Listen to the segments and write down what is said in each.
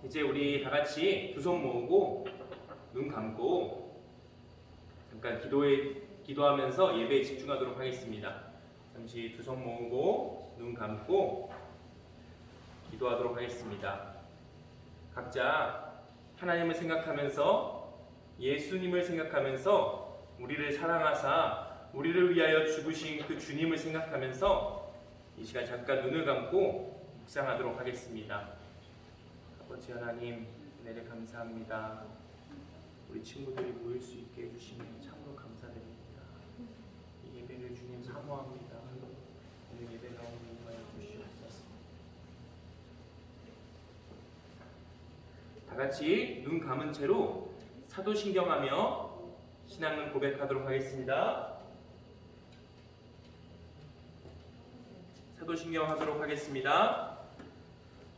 이제 우리 다 같이 두 손 모으고 눈 감고 잠깐 기도하면서 예배에 집중하도록 하겠습니다. 잠시 두 손 모으고 눈 감고 기도하도록 하겠습니다. 각자 하나님을 생각하면서 예수님을 생각하면서 우리를 사랑하사 우리를 위하여 죽으신 그 주님을 생각하면서 이 시간 잠깐 눈을 감고 묵상하도록 하겠습니다. 아버지 하나님, 은혜를 감사합니다. 우리 친구들이 모일 수 있게 해주시니 참으로 감사드립니다. 이 예배를 주님 사모합니다. 오늘 예배 나오는 인하여 주시옵소서. 다 같이 눈 감은 채로 사도신경하며 신앙을 고백하도록 하겠습니다. 사도신경 하도록 하겠습니다.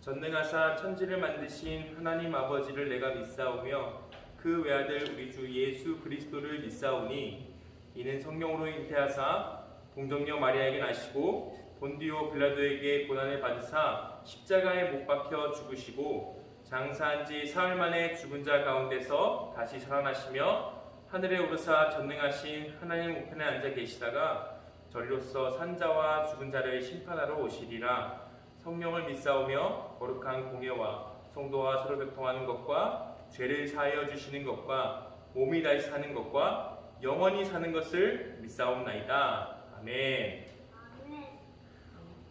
전능하사 천지를 만드신 하나님 아버지를 내가 믿사오며 그 외아들 우리 주 예수 그리스도를 믿사오니 이는 성령으로 잉태하사 동정녀 마리아에게 나시고 본디오 빌라도에게 고난을 받으사 십자가에 못 박혀 죽으시고 장사한 지 사흘 만에 죽은 자 가운데서 다시 살아나시며 하늘에 오르사 전능하신 하나님 우편에 앉아 계시다가 저리로서 산자와 죽은 자를 심판하러 오시리라. 성령을 믿사오며 거룩한 공예와 성도와 서로 교통하는 것과 죄를 사하여 주시는 것과 몸이 다시 사는 것과 영원히 사는 것을 믿사옵나이다. 아멘.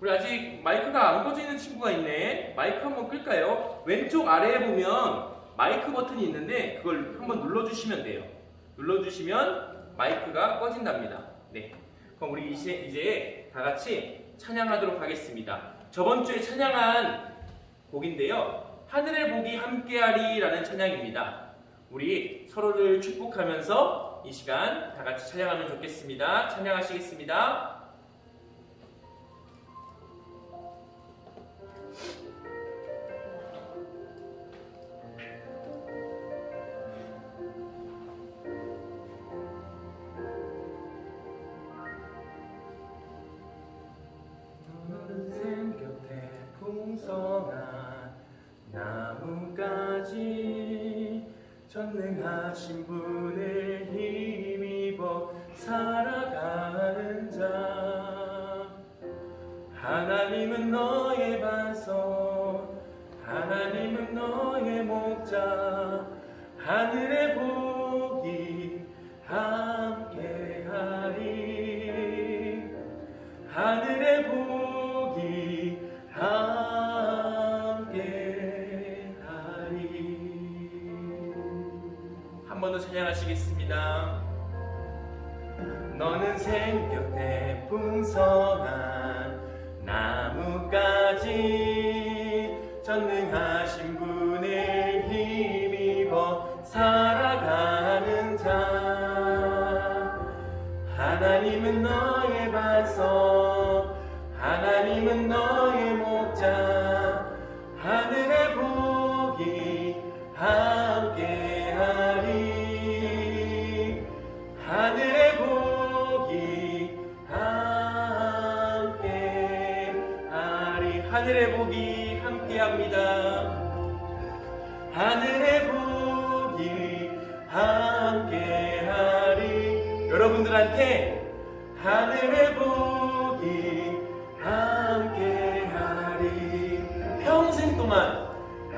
우리 아직 마이크가 안 꺼지는 친구가 있네. 마이크 한번 끌까요? 왼쪽 아래에 보면 마이크 버튼이 있는데 그걸 한번 눌러주시면 돼요. 눌러주시면 마이크가 꺼진답니다. 네. 그럼 우리 이제 다 같이 찬양하도록 하겠습니다. 저번 주에 찬양한 곡인데요. 하늘의 복이 함께하리 라는 찬양입니다. 우리 서로를 축복하면서 이 시간 다 같이 찬양하면 좋겠습니다. 찬양하시겠습니다. 풍성한 나무까지 전능하신 분을 힘입어 살아가는 자 하나님은 너의 반석 하나님은 너의 목자 하늘의 복이 함께하리 하늘의 복이 함께하리. 한 번 더 찬양하시겠습니다. 너는 생명의 풍성한 나무까지 전능하신 분을 힘입어 살아가는 자 하나님은 너의 반석 하나님은 너의 목자 하늘의 복이 함께하리 하늘의 복이 함께하리 하늘의 복이 함께합니다. 하늘의 복이 함께하리 여러분들한테 하늘의 복이 함께하리 평생 동안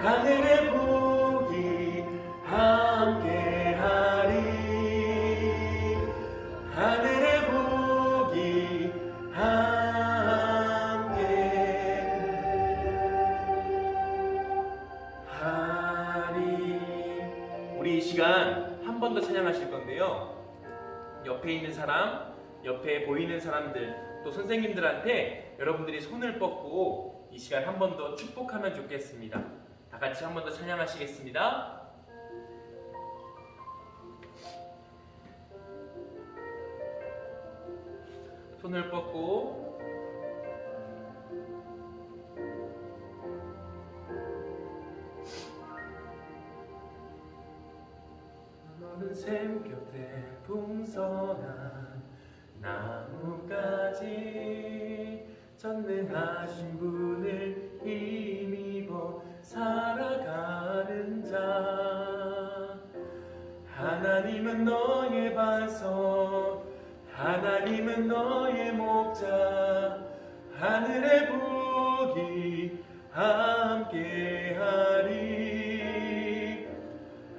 하늘의 복이 함께하리 하늘의 복이 함께하리. 우리 이 시간 한 번 더 찬양하실 건데요. 옆에 있는 사람, 옆에 보이는 사람들 또 선생님들한테 여러분들이 손을 뻗고 이 시간 한 번 더 축복하면 좋겠습니다. 다 같이 한 번 더 찬양하시겠습니다. 손을 뻗고 너는 샘 곁에 풍성한 나무까지 전능하신 분을 힘입어 살아가는 자. 하나님은 너의 반석, 하나님은 너의 목자. 하늘의 복이 함께하리,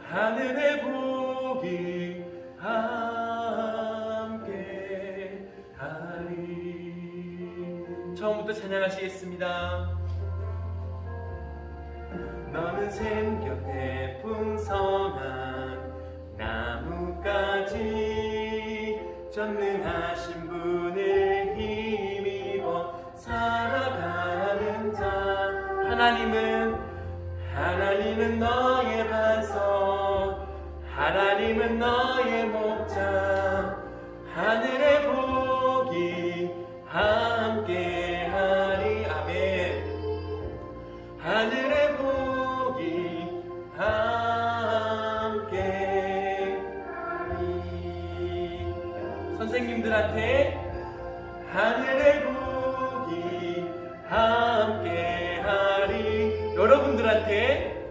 하늘의 복이 함께하리. 처음부터 찬양하시겠습니다. 너는 샘곁에 풍성한 나무까지 전능하신 분을 힘입어 살아가는 자. 하나님은 너의 반석, 하나님은 너의 목자. 하늘의 복이 함께하리. 아멘. 하늘의 복이 함께하리. 선생님들한테 하늘의 복이 함께하리. 여러분들한테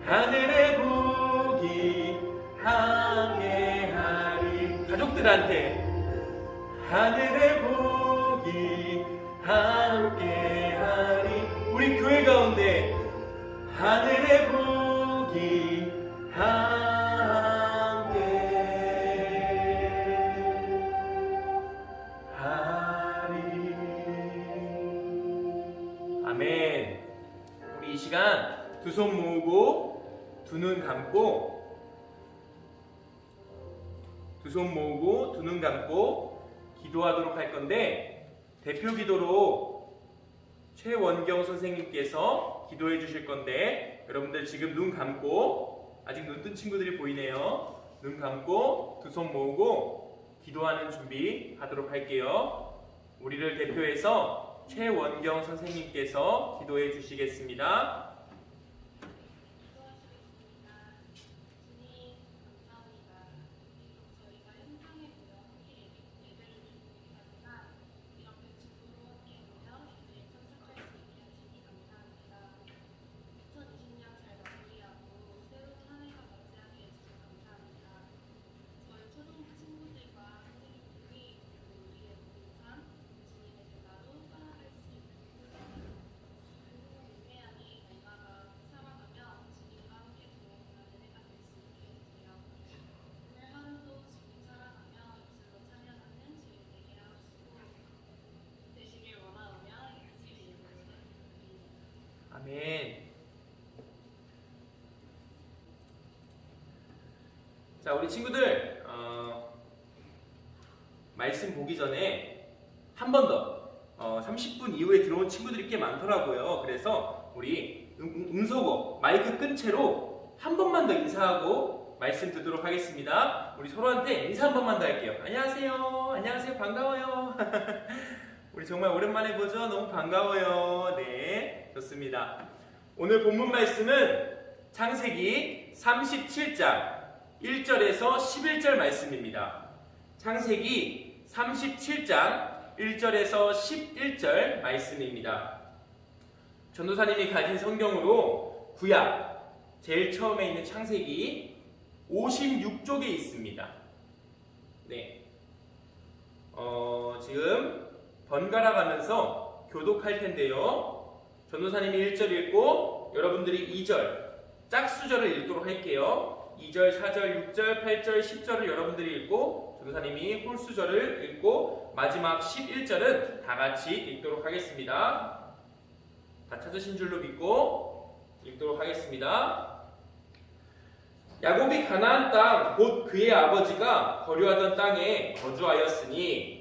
하늘의 복이 함께하리. 가족들한테 하늘의 복이 함께하리. 우리 교회 가운데 하늘의 복이 함께하리. 아멘. 우리 이 시간 두 손 모으고 두 눈 감고, 두 손 모으고 두 눈 감고 기도하도록 할 건데, 대표 기도로 최원경 선생님께서 기도해 주실 건데, 여러분들 지금 눈 감고, 아직 눈 뜬 친구들이 보이네요. 눈 감고 두 손 모으고 기도하는 준비 하도록 할게요. 우리를 대표해서 최원경 선생님께서 기도해 주시겠습니다. 아멘. 자, 우리 친구들 말씀 보기 전에 한 번 더 30분 이후에 들어온 친구들이 꽤 많더라고요. 그래서 우리 음소거 마이크 끈 채로 한 번만 더 인사하고 말씀 듣도록 하겠습니다. 우리 서로한테 인사 한 번만 더 할게요. 안녕하세요. 안녕하세요. 반가워요. 우리 정말 오랜만에 보죠? 너무 반가워요. 네, 좋습니다. 오늘 본문 말씀은 창세기 37장 1절에서 11절 말씀입니다. 창세기 37장 1절에서 11절 말씀입니다. 전도사님이 가진 성경으로 구약 제일 처음에 있는 창세기 56쪽에 있습니다. 네, 지금 번갈아 가면서 교독할 텐데요. 전도사님이 1절 읽고 여러분들이 2절 짝수절을 읽도록 할게요. 2절, 4절, 6절, 8절, 10절을 여러분들이 읽고 전도사님이 홀수절을 읽고 마지막 11절은 다 같이 읽도록 하겠습니다. 다 찾으신 줄로 믿고 읽도록 하겠습니다. 야곱이 가나안 땅 곧 그의 아버지가 거류하던 땅에 거주하였으니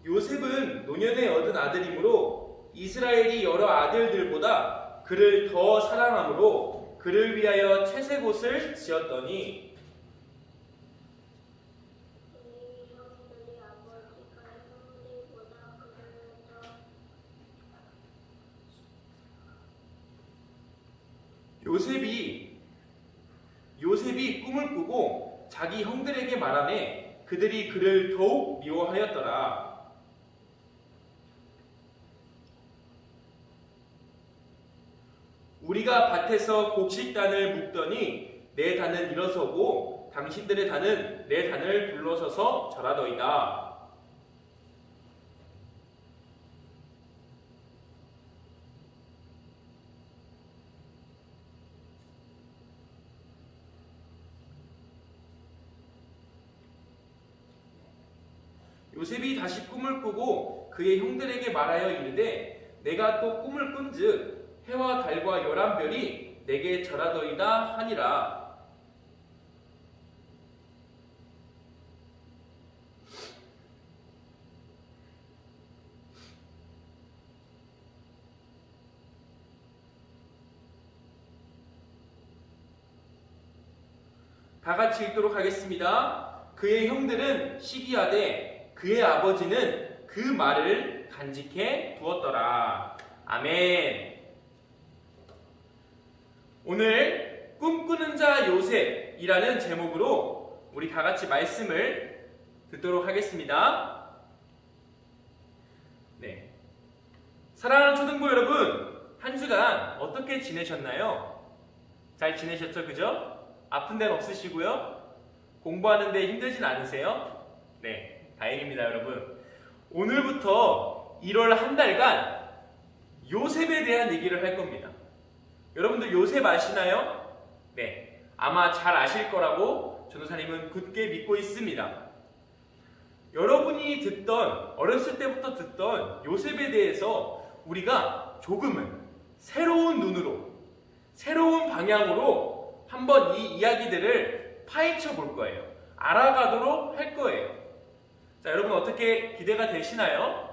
요셉은 노년에 얻은 아들이므로 이스라엘이 여러 아들들보다 그를 더 사랑함으로 그를 위하여 채색옷을 지었더니 요셉이 꿈을 꾸고 자기 형들에게 말하매 그들이 그를 더욱 미워하였더라. 우리가 밭에서 곡식단을 묶더니 내 단은 일어서고 당신들의 단은 내 단을 둘러서서 절하더이다. 요셉이 다시 꿈을 꾸고 그의 형들에게 말하여 이르되 내가 또 꿈을 꾼즉 해와 달과 11별이 내게 절하더이다 하니라. 다 같이 읽도록 하겠습니다. 그의 형들은 시기하되 그의 아버지는 그 말을 간직해 두었더라. 아멘. 오늘 꿈꾸는 자 요셉이라는 제목으로 우리 다 같이 말씀을 듣도록 하겠습니다. 네. 사랑하는 초등부 여러분, 한 주간 어떻게 지내셨나요? 잘 지내셨죠? 그죠? 아픈 데는 없으시고요. 공부하는데 힘들진 않으세요? 네, 다행입니다, 여러분. 오늘부터 1월 한 달간 요셉에 대한 얘기를 할 겁니다. 여러분들 요셉 아시나요? 네, 아마 잘 아실 거라고 전도사님은 굳게 믿고 있습니다. 여러분이 어렸을 때부터 듣던 요셉에 대해서 우리가 조금은 새로운 눈으로, 새로운 방향으로 한번 이 이야기들을 파헤쳐 볼 거예요. 알아가도록 할 거예요. 자, 여러분 어떻게 기대가 되시나요?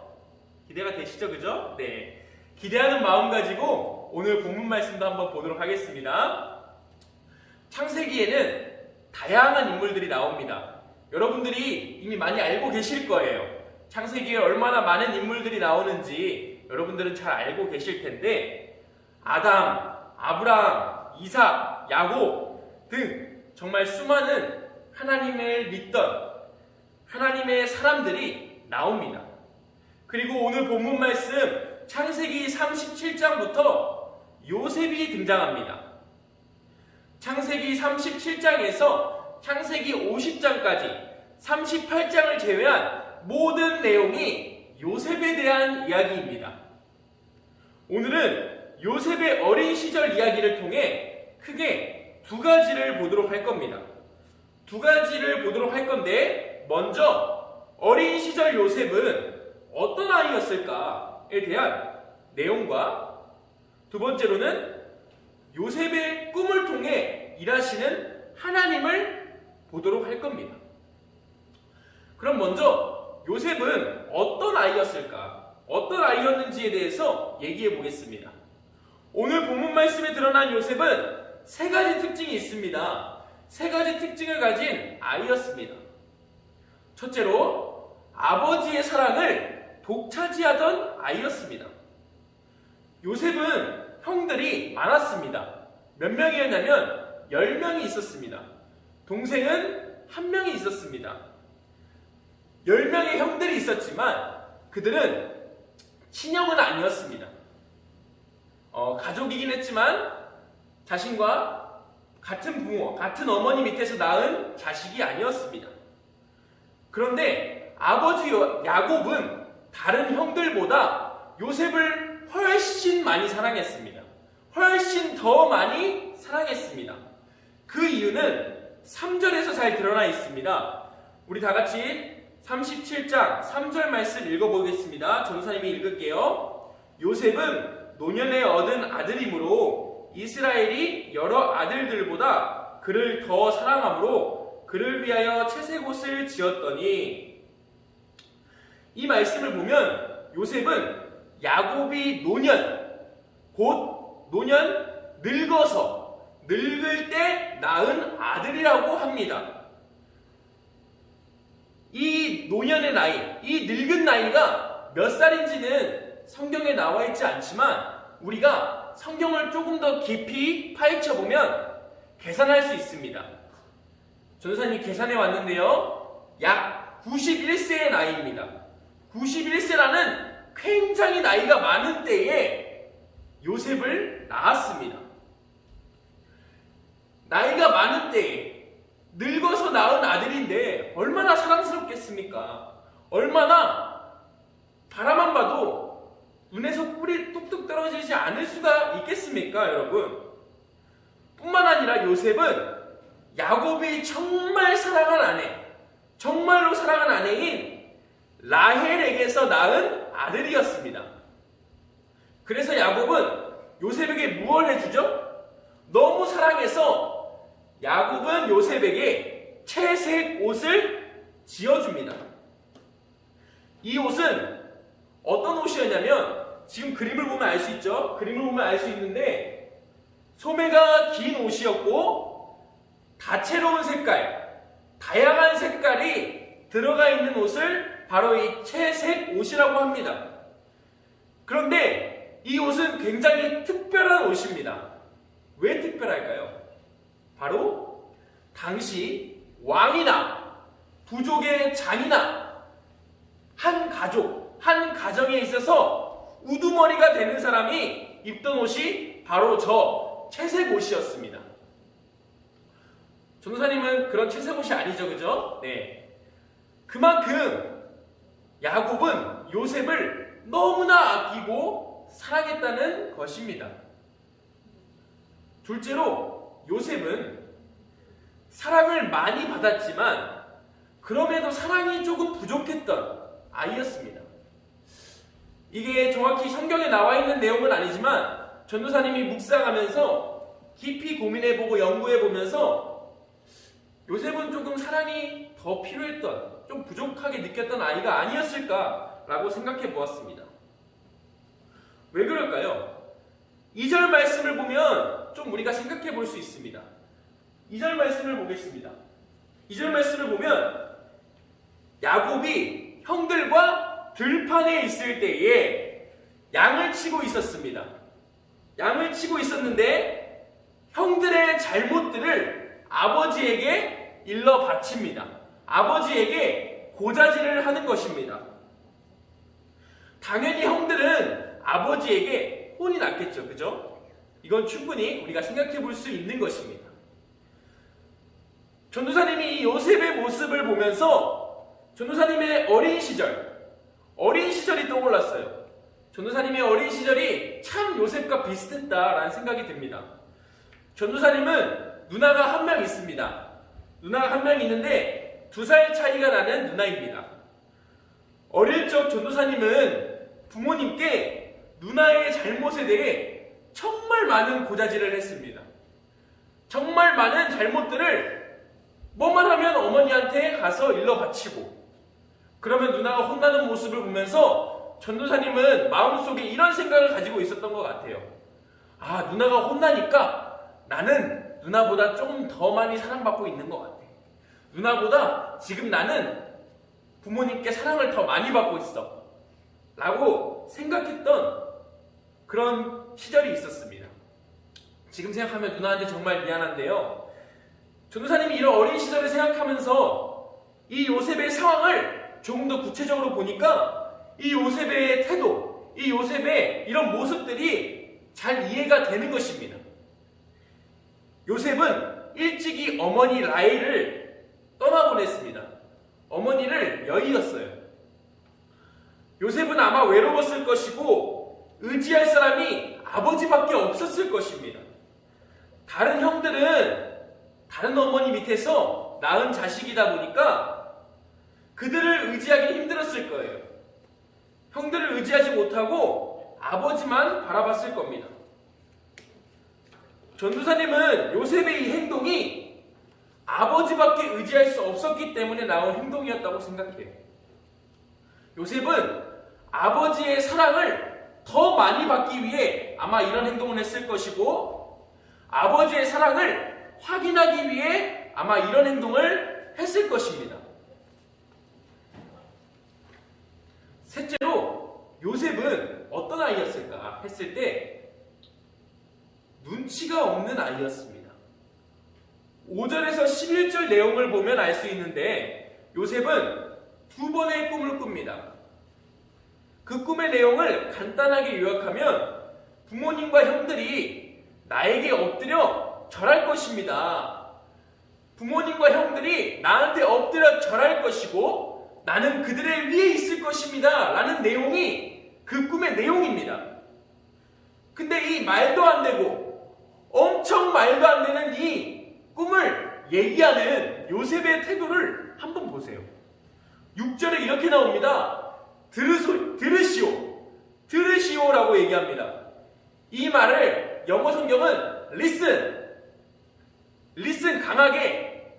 기대가 되시죠? 그죠? 네. 기대하는 마음 가지고 오늘 본문 말씀도 한번 보도록 하겠습니다. 창세기에는 다양한 인물들이 나옵니다. 여러분들이 이미 많이 알고 계실 거예요. 창세기에 얼마나 많은 인물들이 나오는지 여러분들은 잘 알고 계실 텐데 아담, 아브라함, 이삭, 야곱 등 정말 수많은 하나님을 믿던 하나님의 사람들이 나옵니다. 그리고 오늘 본문 말씀 창세기 37장부터 요셉이 등장합니다. 창세기 37장에서 창세기 50장까지 38장을 제외한 모든 내용이 요셉에 대한 이야기입니다. 오늘은 요셉의 어린 시절 이야기를 통해 크게 두 가지를 보도록 할 겁니다. 두 가지를 보도록 할 건데 먼저 어린 시절 요셉은 어떤 아이였을까에 대한 내용과 두 번째로는 요셉의 꿈을 통해 일하시는 하나님을 보도록 할 겁니다. 그럼 먼저 요셉은 어떤 아이였을까? 어떤 아이였는지에 대해서 얘기해 보겠습니다. 오늘 본문 말씀에 드러난 요셉은 세 가지 특징이 있습니다. 세 가지 특징을 가진 아이였습니다. 첫째로 아버지의 사랑을 독차지하던 아이였습니다. 요셉은 형들이 많았습니다. 몇 명이었냐면 10명이 있었습니다. 동생은 1명이 있었습니다. 10명의 형들이 있었지만 그들은 친형은 아니었습니다. 가족이긴 했지만 자신과 같은 부모, 같은 어머니 밑에서 낳은 자식이 아니었습니다. 그런데 아버지 야곱은 다른 형들보다 요셉을 훨씬 많이 사랑했습니다. 훨씬 더 많이 사랑했습니다. 그 이유는 3절에서 잘 드러나 있습니다. 우리 다 같이 37장 3절 말씀 읽어보겠습니다. 전도사님이 읽을게요. 요셉은 노년에 얻은 아들이므로 이스라엘이 여러 아들들보다 그를 더 사랑하므로 그를 위하여 채색옷을 지었더니, 이 말씀을 보면 요셉은 야곱이 노년 늙어서 늙을 때 낳은 아들이라고 합니다. 이 노년의 나이, 이 늙은 나이가 몇 살인지는 성경에 나와 있지 않지만 우리가 성경을 조금 더 깊이 파헤쳐 보면 계산할 수 있습니다. 전도사님이 계산해 왔는데요, 약 91세의 나이입니다. 91세라는 굉장히 나이가 많은 때에 요셉을 낳았습니다. 나이가 많은 때에 늙어서 낳은 아들인데 얼마나 사랑스럽겠습니까? 얼마나 바라만 봐도 눈에서 꿀이 뚝뚝 떨어지지 않을 수가 있겠습니까, 여러분? 뿐만 아니라 요셉은 야곱이 정말 사랑한 아내, 정말로 사랑한 아내인 라헬에게서 낳은 아들이었습니다. 그래서 야곱은 요셉에게 무엇을 해주죠? 너무 사랑해서 야곱은 요셉에게 채색 옷을 지어줍니다. 이 옷은 어떤 옷이었냐면, 지금 그림을 보면 알 수 있죠? 그림을 보면 알 수 있는데 소매가 긴 옷이었고 다채로운 색깔, 다양한 색깔이 들어가 있는 옷을 바로 이 채색 옷이라고 합니다. 그런데 이 옷은 굉장히 특별한 옷입니다. 왜 특별할까요? 바로 당시 왕이나 부족의 장이나 한 가족, 한 가정에 있어서 우두머리가 되는 사람이 입던 옷이 바로 저 채색 옷이었습니다. 전도사님은 그런 채색 옷이 아니죠, 그죠? 네. 그만큼 야곱은 요셉을 너무나 아끼고 사랑했다는 것입니다. 둘째로 요셉은 사랑을 많이 받았지만 그럼에도 사랑이 조금 부족했던 아이였습니다. 이게 정확히 성경에 나와 있는 내용은 아니지만 전도사님이 묵상하면서 깊이 고민해보고 연구해보면서 요셉은 조금 사랑이 더 필요했던, 좀 부족하게 느꼈던 아이가 아니었을까라고 생각해 보았습니다. 왜 그럴까요? 2절 말씀을 보면 좀 우리가 생각해 볼 수 있습니다. 2절 말씀을 보겠습니다. 2절 말씀을 보면 야곱이 형들과 들판에 있을 때에 양을 치고 있었습니다. 양을 치고 있었는데 형들의 잘못들을 아버지에게 일러 바칩니다. 아버지에게 고자질을 하는 것입니다. 당연히 형들은 아버지에게 혼이 났겠죠, 그죠? 이건 충분히 우리가 생각해 볼 수 있는 것입니다. 전도사님이 이 요셉의 모습을 보면서 전도사님의 어린 시절이 떠올랐어요. 전도사님의 어린 시절이 참 요셉과 비슷했다라는 생각이 듭니다. 전도사님은 누나가 한 명 있습니다. 누나가 한 명 있는데 2살 차이가 나는 누나입니다. 어릴 적 전도사님은 부모님께 누나의 잘못에 대해 정말 많은 고자질을 했습니다. 정말 많은 잘못들을 뭐만 하면 어머니한테 가서 일러 바치고, 그러면 누나가 혼나는 모습을 보면서 전도사님은 마음속에 이런 생각을 가지고 있었던 것 같아요. 아, 누나가 혼나니까 나는 누나보다 좀 더 많이 사랑받고 있는 것 같아. 누나보다 지금 나는 부모님께 사랑을 더 많이 받고 있어 라고 생각했던 그런 시절이 있었습니다. 지금 생각하면 누나한테 정말 미안한데요, 전도사님이 이런 어린 시절을 생각하면서 이 요셉의 상황을 조금 더 구체적으로 보니까 이 요셉의 태도, 이 요셉의 이런 모습들이 잘 이해가 되는 것입니다. 요셉은 일찍이 어머니 라헬을 떠나보냈습니다. 어머니를 여의었어요. 요셉은 아마 외로웠을 것이고 의지할 사람이 아버지밖에 없었을 것입니다. 다른 형들은 다른 어머니 밑에서 낳은 자식이다 보니까 그들을 의지하기 힘들었을 거예요. 형들을 의지하지 못하고 아버지만 바라봤을 겁니다. 전도사님은 요셉의 이 행동이 아버지밖에 의지할 수 없었기 때문에 나온 행동이었다고 생각해요. 요셉은 아버지의 사랑을 더 많이 받기 위해 아마 이런 행동을 했을 것이고, 아버지의 사랑을 확인하기 위해 아마 이런 행동을 했을 것입니다. 셋째로 요셉은 어떤 아이였을까 했을 때 눈치가 없는 아이였습니다. 5절에서 11절 내용을 보면 알 수 있는데 요셉은 2번의 꿈을 꿉니다. 그 꿈의 내용을 간단하게 요약하면 부모님과 형들이 나에게 엎드려 절할 것입니다. 부모님과 형들이 나한테 엎드려 절할 것이고 나는 그들의 위에 있을 것입니다. 라는 내용이 그 꿈의 내용입니다. 근데 이 말도 안 되고 엄청 말도 안 되는 이 꿈을 얘기하는 요셉의 태도를 한번 보세요. 6절에 이렇게 나옵니다. 들으시오라고 얘기합니다. 이 말을 영어 성경은 listen 강하게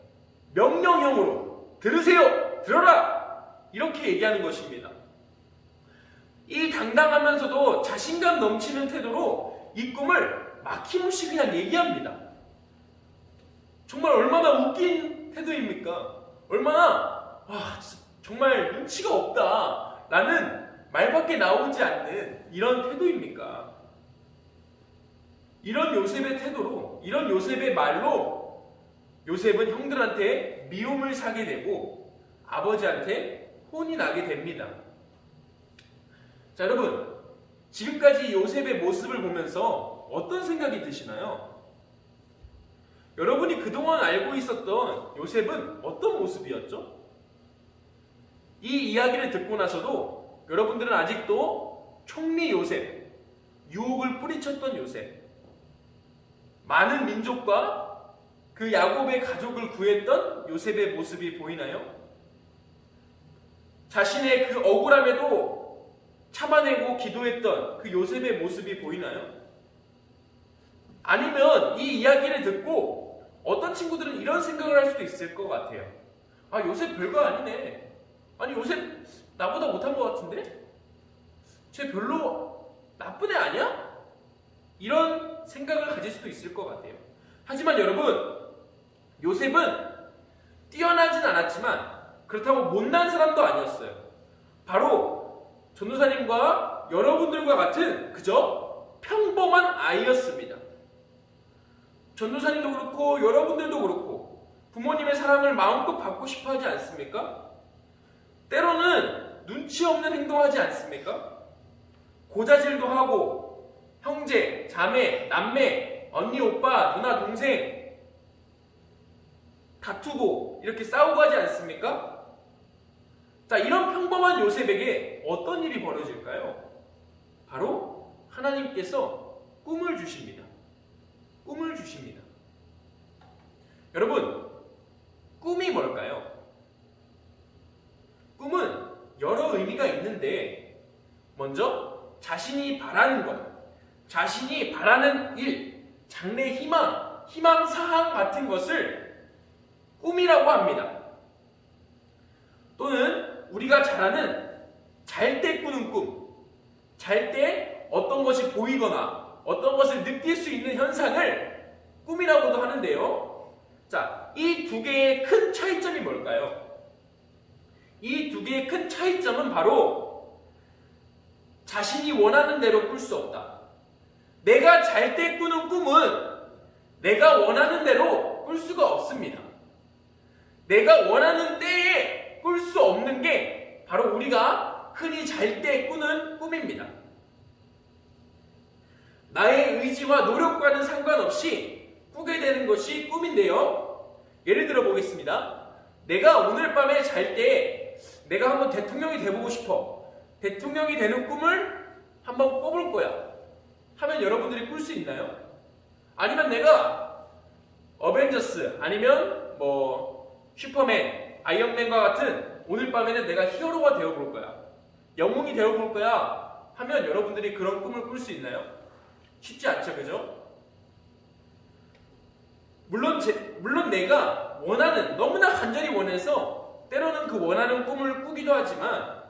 명령형으로 들으세요, 들어라 이렇게 얘기하는 것입니다. 이 당당하면서도 자신감 넘치는 태도로 이 꿈을 막힘없이 그냥 얘기합니다. 정말 얼마나 웃긴 태도입니까? 얼마나 정말 눈치가 없다 라는 말밖에 나오지 않는 이런 태도입니까? 이런 요셉의 태도로, 이런 요셉의 말로 요셉은 형들한테 미움을 사게 되고 아버지한테 혼이 나게 됩니다. 자, 여러분, 지금까지 요셉의 모습을 보면서 어떤 생각이 드시나요? 여러분이 그동안 알고 있었던 요셉은 어떤 모습이었죠? 이 이야기를 듣고 나서도 여러분들은 아직도 총리 요셉, 유혹을 뿌리쳤던 요셉, 많은 민족과 그 야곱의 가족을 구했던 요셉의 모습이 보이나요? 자신의 그 억울함에도 참아내고 기도했던 그 요셉의 모습이 보이나요? 아니면 이 이야기를 듣고 어떤 친구들은 이런 생각을 할 수도 있을 것 같아요. 요셉 별거 아니네. 아니, 요셉 나보다 못한 것 같은데? 쟤 별로 나쁜 애 아니야? 이런 생각을 가질 수도 있을 것 같아요. 하지만 여러분, 요셉은 뛰어나진 않았지만 그렇다고 못난 사람도 아니었어요. 바로 전도사님과 여러분들과 같은 그저 평범한 아이였습니다. 전도사님도 그렇고 여러분들도 그렇고 부모님의 사랑을 마음껏 받고 싶어 하지 않습니까? 때로는 눈치 없는 행동하지 않습니까? 고자질도 하고 형제, 자매, 남매, 언니, 오빠, 누나, 동생 다투고 이렇게 싸우고 하지 않습니까? 자, 이런 평범한 요셉에게 어떤 일이 벌어질까요? 바로 하나님께서 꿈을 주십니다. 꿈을 주십니다. 여러분, 꿈이 뭘까요? 꿈은 여러 의미가 있는데 먼저 자신이 바라는 것, 자신이 바라는 일, 장래 희망, 희망사항 같은 것을 꿈이라고 합니다. 또는 우리가 잘 아는 잘 때 꾸는 꿈, 잘 때 어떤 것이 보이거나 어떤 것을 느낄 수 있는 현상을 꿈이라고도 하는데요. 자, 이 두 개의 큰 차이점이 뭘까요? 이 두 개의 큰 차이점은 바로 자신이 원하는 대로 꿀 수 없다. 내가 잘 때 꾸는 꿈은 내가 원하는 대로 꿀 수가 없습니다. 내가 원하는 때에 꿀 수 없는 게 바로 우리가 흔히 잘 때 꾸는 꿈입니다. 나의 의지와 노력과는 상관없이 꾸게 되는 것이 꿈인데요. 예를 들어 보겠습니다. 내가 오늘 밤에 잘 때 내가 한번 대통령이 돼보고 싶어. 대통령이 되는 꿈을 한번 꿔볼 거야. 하면 여러분들이 꿀 수 있나요? 아니면 내가 어벤져스 아니면 슈퍼맨, 아이언맨과 같은 오늘 밤에는 내가 히어로가 되어볼 거야. 영웅이 되어볼 거야. 하면 여러분들이 그런 꿈을 꿀 수 있나요? 쉽지 않죠, 그죠? 물론 내가 원하는, 너무나 간절히 원해서 때로는 그 원하는 꿈을 꾸기도 하지만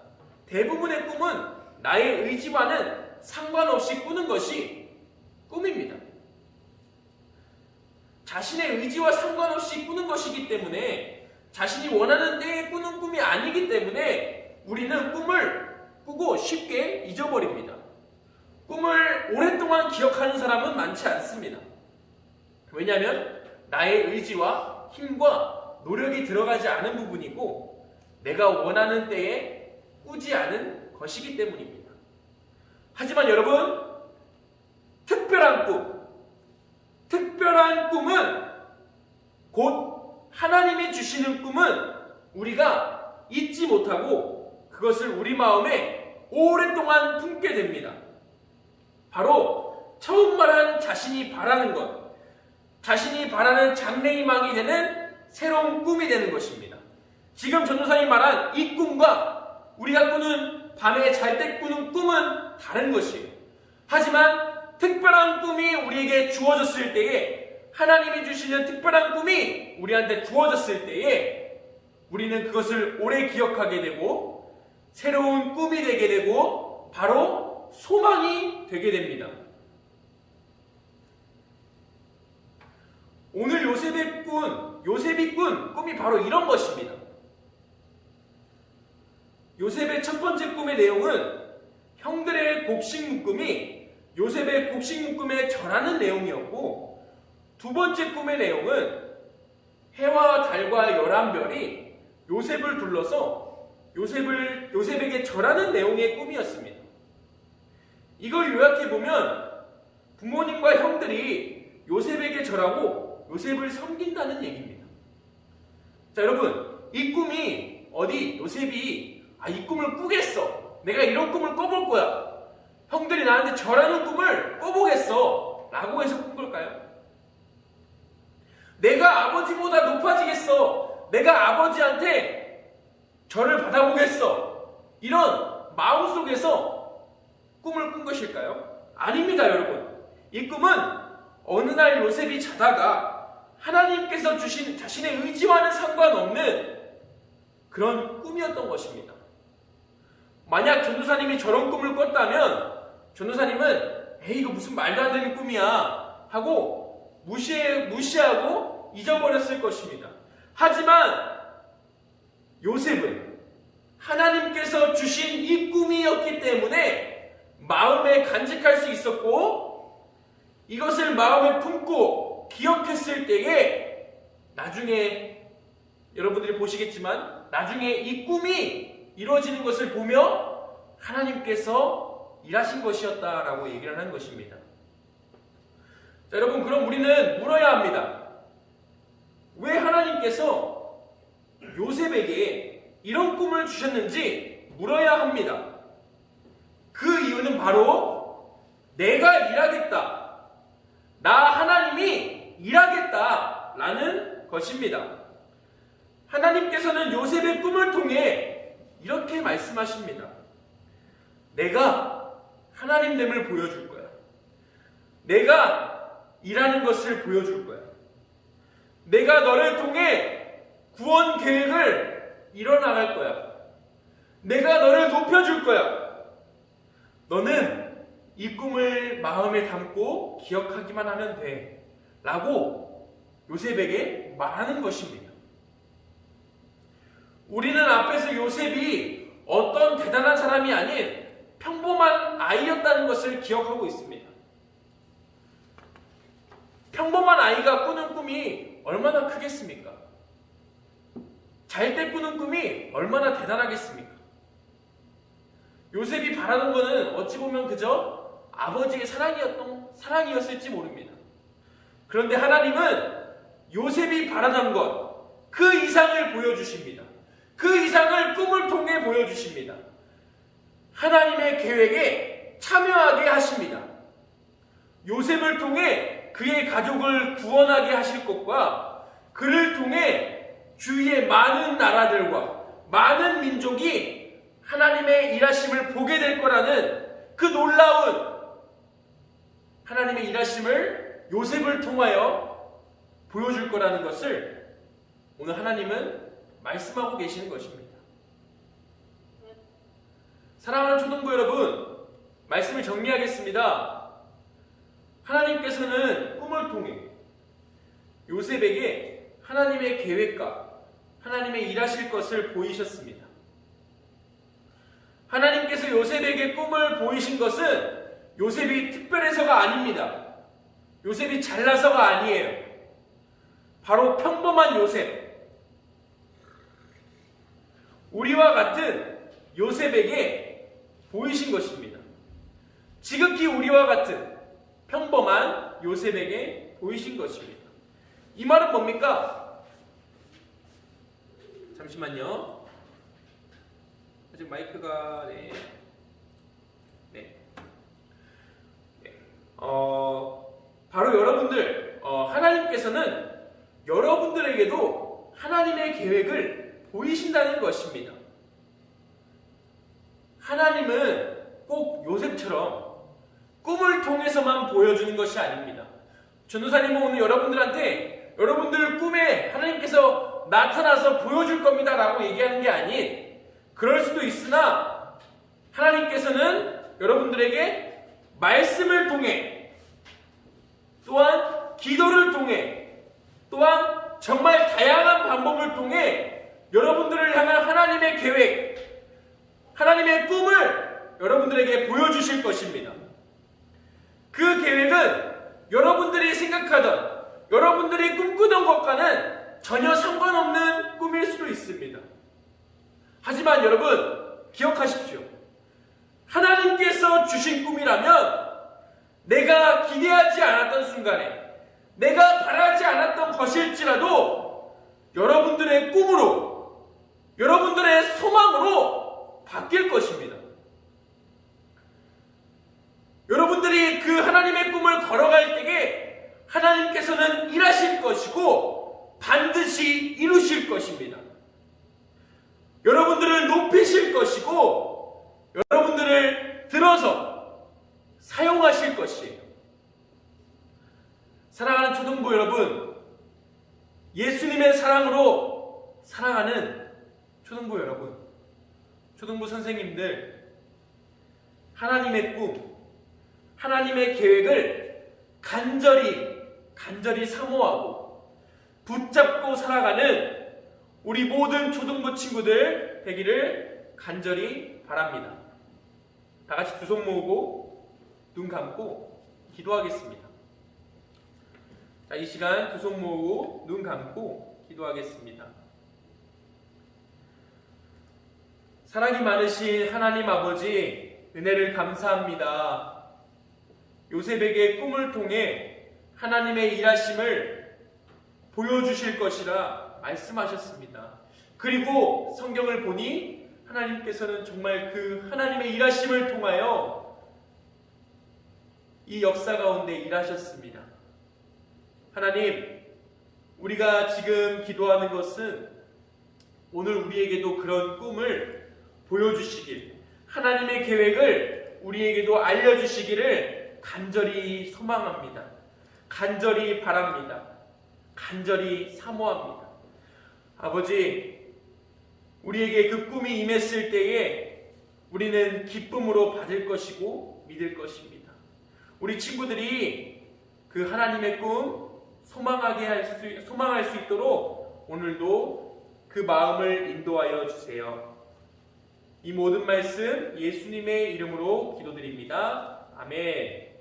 대부분의 꿈은 나의 의지와는 상관없이 꾸는 것이 꿈입니다. 자신의 의지와 상관없이 꾸는 것이기 때문에 자신이 원하는 때에 꾸는 꿈이 아니기 때문에 우리는 꿈을 꾸고 쉽게 잊어버립니다. 꿈을 오랫동안 기억하는 사람은 많지 않습니다. 왜냐하면 나의 의지와 힘과 노력이 들어가지 않은 부분이고 내가 원하는 때에 꾸지 않은 것이기 때문입니다. 하지만 여러분, 특별한 꿈은 곧 하나님이 주시는 꿈은 우리가 잊지 못하고 그것을 우리 마음에 오랫동안 품게 됩니다. 바로 처음 말한 자신이 바라는 것, 자신이 바라는 장래희망이 되는 새로운 꿈이 되는 것입니다. 지금 전도사님 말한 이 꿈과 우리가 꾸는 밤에 잘 때 꾸는 꿈은 다른 것이에요. 하지만 특별한 꿈이 우리에게 주어졌을 때에, 하나님이 주시는 특별한 꿈이 우리한테 주어졌을 때에 우리는 그것을 오래 기억하게 되고 새로운 꿈이 되게 되고 바로 소망이 되게 됩니다. 오늘 요셉이 꾼 꿈이 바로 이런 것입니다. 요셉의 첫 번째 꿈의 내용은 형들의 곡식 묶음이 요셉의 곡식 묶음에 절하는 내용이었고, 두 번째 꿈의 내용은 해와 달과 11별이 요셉을 둘러서 요셉에게 절하는 내용의 꿈이었습니다. 이걸 요약해보면 부모님과 형들이 요셉에게 절하고 요셉을 섬긴다는 얘기입니다. 자, 여러분, 이 꿈이 요셉이 이 꿈을 꾸겠어, 내가 이런 꿈을 꿔볼 거야, 형들이 나한테 절하는 꿈을 꿔보겠어 라고 해서 꾼 걸까요? 내가 아버지보다 높아지겠어, 내가 아버지한테 절을 받아보겠어, 이런 마음속에서 꿈을 꾼 것일까요? 아닙니다, 여러분. 이 꿈은 어느 날 요셉이 자다가 하나님께서 주신 자신의 의지와는 상관없는 그런 꿈이었던 것입니다. 만약 전도사님이 저런 꿈을 꿨다면 전도사님은 이거 무슨 말도 안 되는 꿈이야 하고 무시하고 잊어버렸을 것입니다. 하지만 요셉은 하나님께서 주신 이 꿈이었기 때문에 마음에 간직할 수 있었고, 이것을 마음에 품고 기억했을 때에 나중에 여러분들이 보시겠지만 나중에 이 꿈이 이루어지는 것을 보며 하나님께서 일하신 것이었다라고 얘기를 하는 것입니다. 자, 여러분, 그럼 우리는 물어야 합니다. 왜 하나님께서 요셉에게 이런 꿈을 주셨는지 물어야 합니다. 그 이유는 바로 내가 일하겠다, 나 하나님이 일하겠다 라는 것입니다. 하나님께서는 요셉의 꿈을 통해 이렇게 말씀하십니다. 내가 하나님됨을 보여줄 거야. 내가 일하는 것을 보여줄 거야. 내가 너를 통해 구원 계획을 이뤄나갈 거야. 내가 너를 높여줄 거야. 너는 이 꿈을 마음에 담고 기억하기만 하면 돼 라고 요셉에게 말하는 것입니다. 우리는 앞에서 요셉이 어떤 대단한 사람이 아닌 평범한 아이였다는 것을 기억하고 있습니다. 평범한 아이가 꾸는 꿈이 얼마나 크겠습니까? 잘 때 꾸는 꿈이 얼마나 대단하겠습니까? 요셉이 바라는 것은 어찌 보면 그저 아버지의 사랑이었을지 모릅니다. 그런데 하나님은 요셉이 바라던 것, 그 이상을 보여주십니다. 그 이상을 꿈을 통해 보여주십니다. 하나님의 계획에 참여하게 하십니다. 요셉을 통해 그의 가족을 구원하게 하실 것과 그를 통해 주위의 많은 나라들과 많은 민족이 하나님의 일하심을 보게 될 거라는 그 놀라운 하나님의 일하심을 요셉을 통하여 보여줄 거라는 것을 오늘 하나님은 말씀하고 계시는 것입니다. 사랑하는 초등부 여러분, 말씀을 정리하겠습니다. 하나님께서는 꿈을 통해 요셉에게 하나님의 계획과 하나님의 일하실 것을 보이셨습니다. 하나님께서 요셉에게 꿈을 보이신 것은 요셉이 특별해서가 아닙니다. 요셉이 잘나서가 아니에요. 바로 평범한 요셉. 우리와 같은 요셉에게 보이신 것입니다. 지극히 우리와 같은 평범한 요셉에게 보이신 것입니다. 이 말은 뭡니까? 잠시만요. 아직 마이크가 바로 여러분들, 하나님께서는 여러분들에게도 하나님의 계획을 보이신다는 것입니다. 하나님은 꼭 요셉처럼 꿈을 통해서만 보여주는 것이 아닙니다. 전도사님은 오늘 여러분들한테 여러분들 꿈에 하나님께서 나타나서 보여줄 겁니다 라고 얘기하는 게 아닌, 그럴 수도 있으나 하나님께서는 여러분들에게 말씀을 통해, 또한 기도를 통해, 또한 정말 다양한 방법을 통해 여러분들을 향한 하나님의 계획, 하나님의 꿈을 여러분들에게 보여주실 것입니다. 그 계획은 여러분들이 생각하던, 여러분들이 꿈꾸던 것과는 전혀 상관없는 꿈일 수도 있습니다. 하지만 여러분, 기억하십시오. 하나님께서 주신 꿈이라면 내가 기대하지 않았던 순간에, 내가 바라지 않았던 것일지라도 여러분들의 꿈으로, 여러분들의 소망으로 바뀔 것입니다. 여러분들이 그 하나님의 꿈을 걸어갈 때에 하나님께서는 일하실 것이고 반드시 이루실 것입니다. 여러분들을 높이실 것이고 여러분들을 들어서 사용하실 것이에요. 사랑하는 초등부 여러분, 예수님의 사랑으로 사랑하는 초등부 여러분, 초등부 선생님들, 하나님의 꿈, 하나님의 계획을 간절히 사모하고 붙잡고 살아가는 우리 모든 초등부 친구들 되기를 간절히 바랍니다. 다 같이 두 손 모으고 눈 감고 기도하겠습니다. 자, 이 시간 두 손 모으고 눈 감고 기도하겠습니다. 사랑이 많으신 하나님 아버지, 은혜를 감사합니다. 요셉에게 꿈을 통해 하나님의 일하심을 보여주실 것이라 말씀하셨습니다. 그리고 성경을 보니 하나님께서는 정말 그 하나님의 일하심을 통하여 이 역사 가운데 일하셨습니다. 하나님, 우리가 지금 기도하는 것은 오늘 우리에게도 그런 꿈을 보여주시길, 하나님의 계획을 우리에게도 알려주시기를 간절히 소망합니다. 간절히 바랍니다. 간절히 사모합니다. 아버지, 우리에게 그 꿈이 임했을 때에 우리는 기쁨으로 받을 것이고 믿을 것입니다. 우리 친구들이 그 하나님의 꿈 소망할 수 있도록 오늘도 그 마음을 인도하여 주세요. 이 모든 말씀 예수님의 이름으로 기도드립니다. 아멘.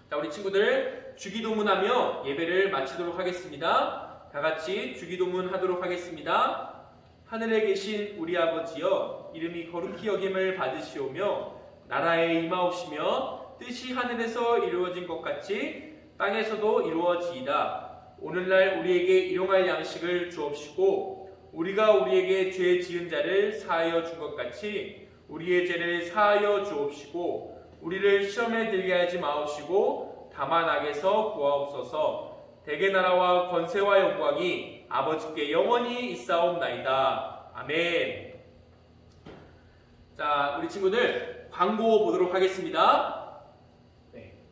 자, 우리 친구들 주기도문하며 예배를 마치도록 하겠습니다. 다 같이 주기도문 하도록 하겠습니다. 하늘에 계신 우리 아버지여, 이름이 거룩히 여김을 받으시오며 나라에 임하옵시며 뜻이 하늘에서 이루어진 것 같이 땅에서도 이루어지이다. 오늘날 우리에게 일용할 양식을 주옵시고 우리가 우리에게 죄 지은 자를 사하여 준 것 같이 우리의 죄를 사하여 주옵시고 우리를 시험에 들게 하지 마옵시고 다만 악에서 구하옵소서. 대개 나라와 권세와 영광이 아버지께 영원히 있사옵나이다. 아멘. 자, 우리 친구들 광고 보도록 하겠습니다.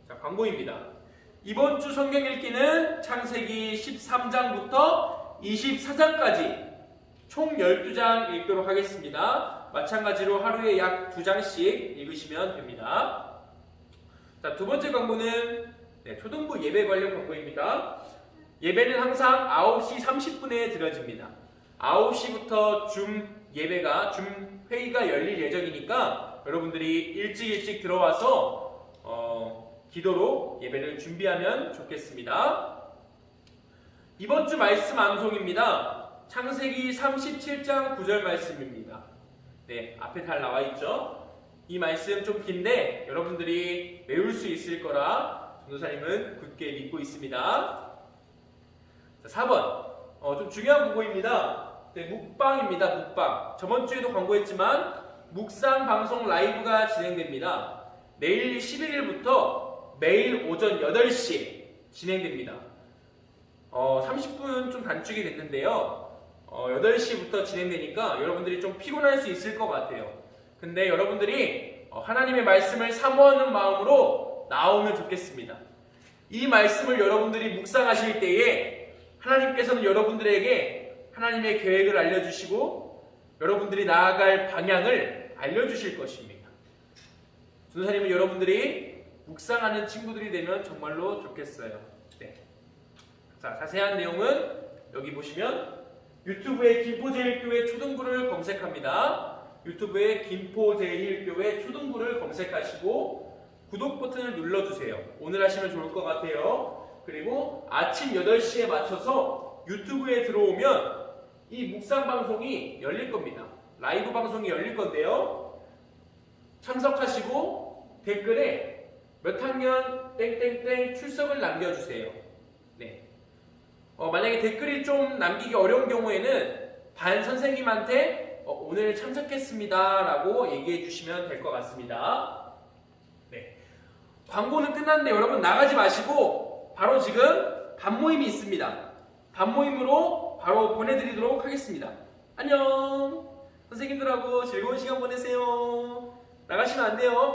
자, 광고입니다. 이번 주 성경 읽기는 창세기 13장부터 24장까지 총 12장 읽도록 하겠습니다. 마찬가지로 하루에 약 2장씩 읽으시면 됩니다. 자, 두 번째 광고는 초등부 예배 관련 광고입니다. 예배는 항상 9시 30분에 드려집니다. 9시부터 줌 회의가 열릴 예정이니까 여러분들이 일찍 들어와서 기도로 예배를 준비하면 좋겠습니다. 이번 주 말씀 암송입니다. 창세기 37장 9절 말씀입니다. 네, 앞에 잘 나와 있죠? 이 말씀 좀 긴데 여러분들이 외울 수 있을 거라 전도사님은 굳게 믿고 있습니다. 자, 4번. 좀 중요한 부분입니다. 네, 묵방입니다. 묵방. 저번 주에도 광고했지만 묵상 방송 라이브가 진행됩니다. 내일 11일부터 매일 오전 8시 진행됩니다. 30분 좀 단축이 됐는데요. 8시부터 진행되니까 여러분들이 좀 피곤할 수 있을 것 같아요. 근데 여러분들이 하나님의 말씀을 사모하는 마음으로 나오면 좋겠습니다. 이 말씀을 여러분들이 묵상하실 때에 하나님께서는 여러분들에게 하나님의 계획을 알려주시고 여러분들이 나아갈 방향을 알려주실 것입니다. 전도사님은 여러분들이 묵상하는 친구들이 되면 정말로 좋겠어요. 네. 자, 자세한 내용은 여기 보시면 유튜브에 김포제일교회 초등부를 검색합니다. 유튜브에 김포제일교회 초등부를 검색하시고 구독 버튼을 눌러주세요. 오늘 하시면 좋을 것 같아요. 그리고 아침 8시에 맞춰서 유튜브에 들어오면 이 묵상 방송이 열릴 겁니다. 라이브 방송이 열릴 건데요. 참석하시고 댓글에 몇 학년 땡땡땡 출석을 남겨주세요. 네. 만약에 댓글이 좀 남기기 어려운 경우에는 반 선생님한테 오늘 참석했습니다 라고 얘기해 주시면 될 것 같습니다. 네. 광고는 끝났는데 여러분 나가지 마시고 바로 지금 반모임이 있습니다. 반모임으로 바로 보내드리도록 하겠습니다. 안녕. 선생님들하고 즐거운 시간 보내세요. 나가시면 안 돼요.